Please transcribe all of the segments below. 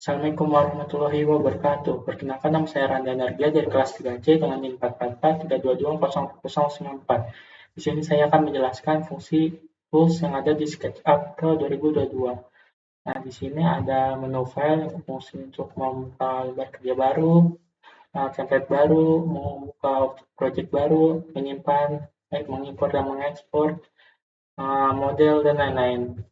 Assalamualaikum warahmatullahi wabarakatuh. Perkenalkan, nama saya Randa Nargia dari kelas 3C dengan NIM 44432200094. Di sini saya akan menjelaskan fungsi tools yang ada di SketchUp Pro 2022. Nah, di sini ada menu file, fungsi untuk membuka lembar kerja baru, template baru, membuka project baru, menyimpan, mengimpor dan mengekspor, model, dan lain-lain.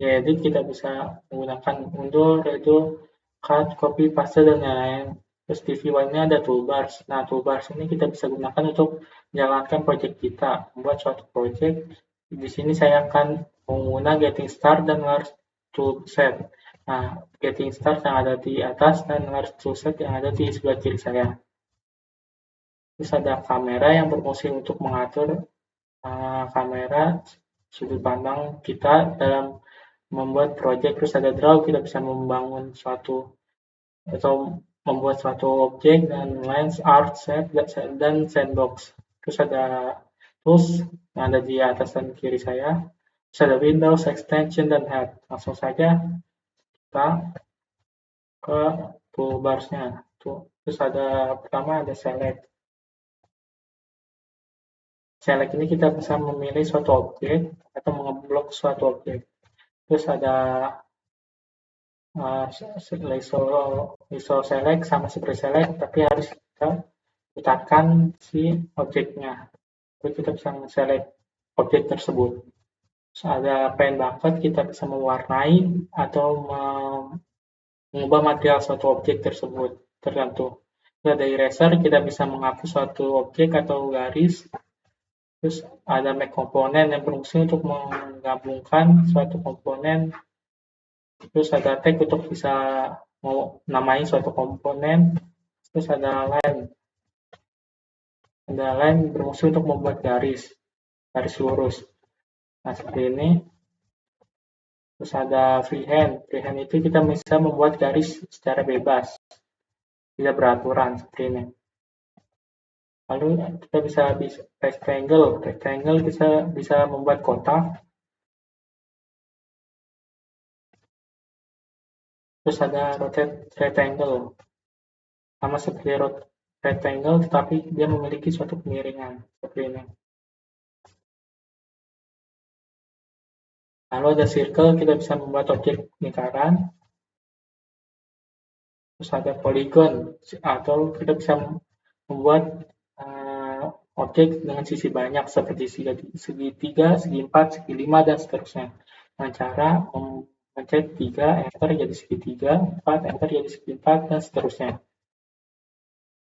Di edit kita bisa menggunakan undo, redo, cut, copy, paste, dan lain-lain. Terus di view ini ada toolbars. Nah, toolbars ini kita bisa gunakan untuk menjalankan project kita, membuat suatu project. Di sini saya akan menggunakan getting start dan large toolset. Nah, getting start yang ada di atas dan large toolset yang ada di sebelah kiri saya. Terus ada kamera yang berfungsi untuk mengatur kamera sudut pandang kita dalam membuat project. Terus ada draw, kita bisa membangun suatu atau membuat suatu objek, dan lens, art, shape, dan sandbox. Terus ada tools yang ada di atas dan kiri saya. Terus ada windows, extension, dan head. Langsung saja kita ke toolbarsnya. Terus ada pertama ada select. Select ini kita bisa memilih suatu objek atau mengeblok suatu objek. Terus ada ISO select sama seperti select, tapi harus kita putarkan si objeknya. Terus kita bisa select objek tersebut. Terus ada pen bucket, kita bisa mewarnai atau mengubah material suatu objek tersebut, tergantung. Terus ada eraser, kita bisa menghapus suatu objek atau garis. Terus ada make komponen yang berfungsi untuk menggabungkan suatu komponen. Terus ada tag untuk bisa namai suatu komponen. Terus ada line. Ada line berfungsi untuk membuat garis lurus. Nah, seperti ini. Terus ada freehand. Freehand itu kita bisa membuat garis secara bebas, tidak beraturan, seperti ini. Lalu kita bisa rectangle. Rectangle kita bisa membuat kotak. Terus ada rotate rectangle. Sama seperti rectangle, tetapi dia memiliki suatu kemiringan, seperti ini. Lalu ada circle, kita bisa membuat objek lingkaran. Terus ada polygon, atau kita bisa membuat objek dengan sisi banyak, seperti segi 3, segi 4, segi 5, dan seterusnya. Dengan cara mencet 3, enter jadi segi 3, 4, enter jadi segi 4, dan seterusnya.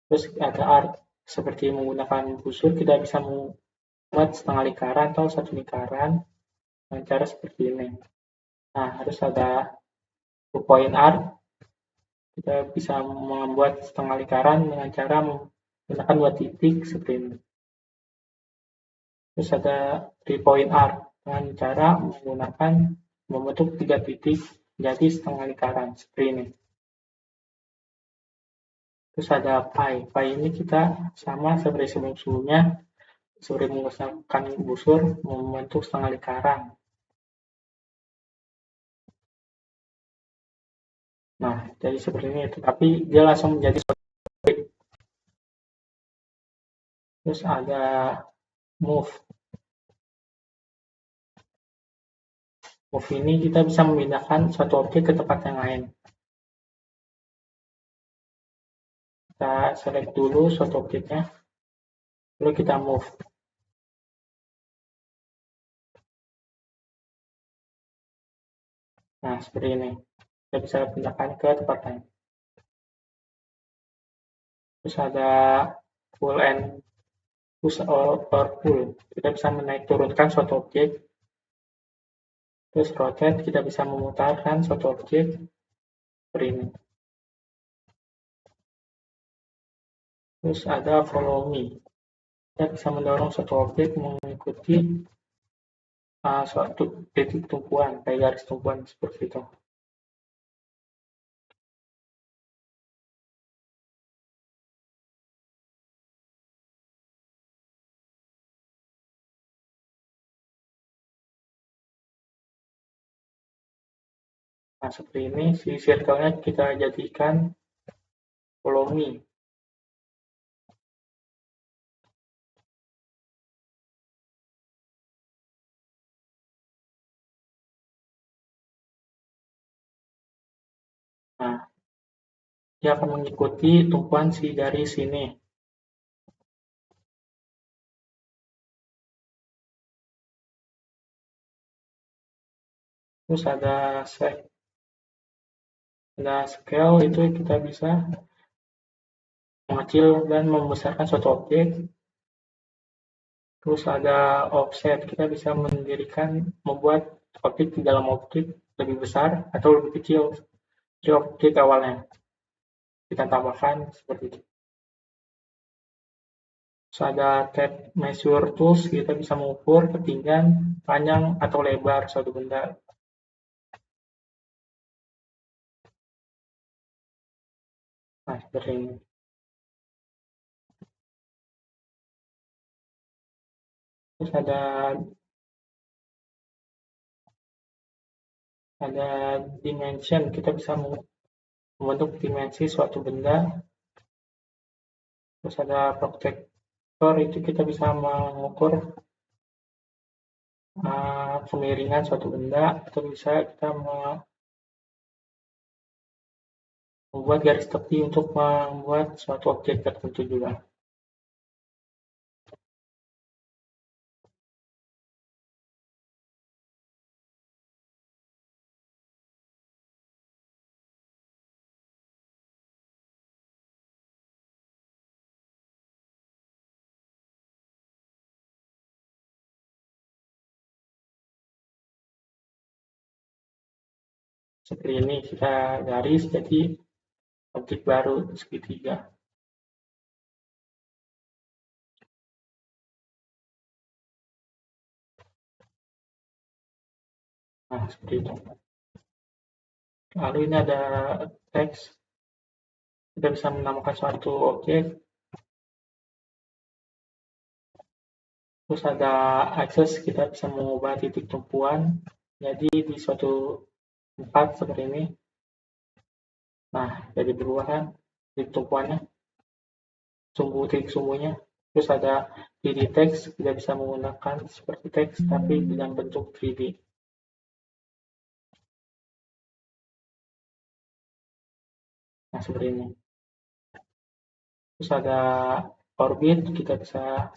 Terus ada art, seperti menggunakan busur, kita bisa membuat setengah lingkaran atau satu lingkaran dengan cara seperti ini. Nah, harus ada 2-point art, kita bisa membuat setengah lingkaran dengan cara menggunakan 2 titik seperti ini. Terus ada 3-point art, dengan cara menggunakan membentuk 3 titik jadi setengah lingkaran seperti ini. Terus ada pie. Pie ini kita sama seperti sebelum-sebelumnya, seperti menggunakan busur membentuk setengah lingkaran. Nah, jadi seperti ini, tetapi dia langsung menjadi objek. Terus ada move. Move ini kita bisa memindahkan suatu objek ke tempat yang lain. Kita select dulu suatu objeknya, lalu kita move. Nah, seperti ini. Kita bisa pindahkan ke tempat lain. Terus ada pull and push or pull. Kita bisa menaik turunkan suatu objek. Terus rotate, kita bisa memutarkan suatu objek seperti ini. Terus ada follow me. Kita bisa mendorong suatu objek mengikuti suatu titik tumpuan, kayak garis tumpuan seperti itu. Nah, seperti ini, si circle-nya kita jadikan follow me. Nah, dia akan mengikuti tumpuan si garis ini. Terus ada scale, itu kita bisa mengecil dan membesarkan suatu objek. Terus ada offset, kita bisa membuat objek di dalam objek lebih besar atau lebih kecil dari objek awalnya. Kita tambahkan seperti itu. Terus ada tab measure tools, kita bisa mengukur ketinggian, panjang, atau lebar suatu benda. Nah, seperti ini. Terus ada dimension, kita bisa membentuk dimensi suatu benda. Terus ada protector, itu kita bisa mengukur kemiringan suatu benda, atau bisa kita membuat garis tepi untuk membuat suatu objek tertentu juga. Seperti ini, kita garis jadi objek baru segitiga. Nah, seperti itu. Lalu ini ada teks, kita bisa menamakan suatu objek. Terus ada akses, kita bisa mengubah titik tumpuan jadi di suatu tempat seperti ini. Nah, jadi berubah kan titik tumpuannya, titik sumbunya. Terus ada 3D text, kita bisa menggunakan seperti teks tapi dalam bentuk 3D. Nah, seperti ini. Terus ada orbit, kita bisa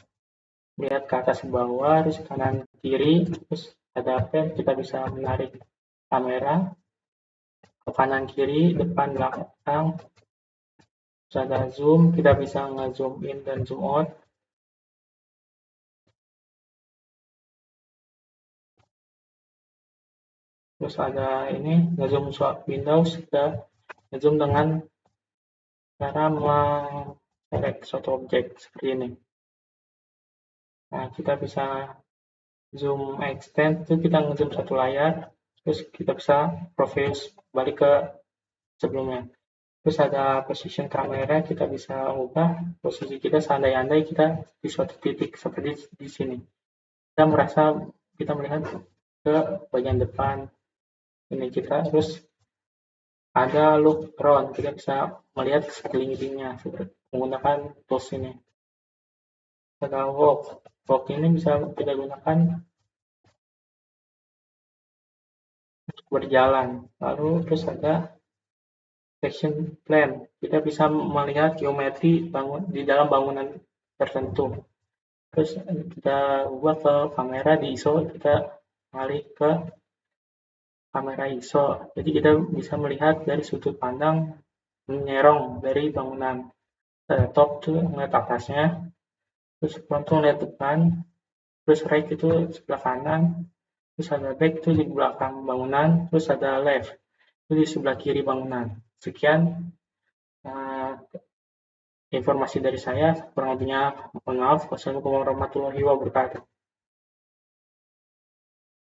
lihat ke atas ke bawah, terus kanan kiri. Terus ada pen, kita bisa menarik kamera ke kanan kiri, depan belakang. Terus ada zoom, kita bisa nge-zoom in dan zoom out. Terus ada ini nge-zoom Windows, kita nge-zoom dengan cara select suatu objek seperti ini. Nah, kita bisa zoom extend, itu kita nge-zoom satu layar, terus kita bisa profile balik ke sebelumnya. Terus ada position kamera, kita bisa ubah posisi kita seandai-andai kita di suatu titik seperti di sini. Kita melihat ke bagian depan ini kita, terus ada look around, kita bisa melihat sekelilingnya menggunakan tools ini. Ada walk ini bisa kita gunakan untuk berjalan. Lalu terus ada section plan, kita bisa melihat geometri di dalam bangunan tertentu. Terus kita ubah ke kamera di ISO, kita alih ke kamera ISO, jadi kita bisa melihat dari sudut pandang menyerong dari bangunan. Top tuh ngeliat atasnya, terus front tuh ngeliat depan, terus right itu sebelah kanan, terus ada back itu di belakang bangunan, terus ada left itu di sebelah kiri bangunan. Sekian informasi dari saya, kurang lebihnya mohon maaf. Wassalamualaikum warahmatullahi wabarakatuh.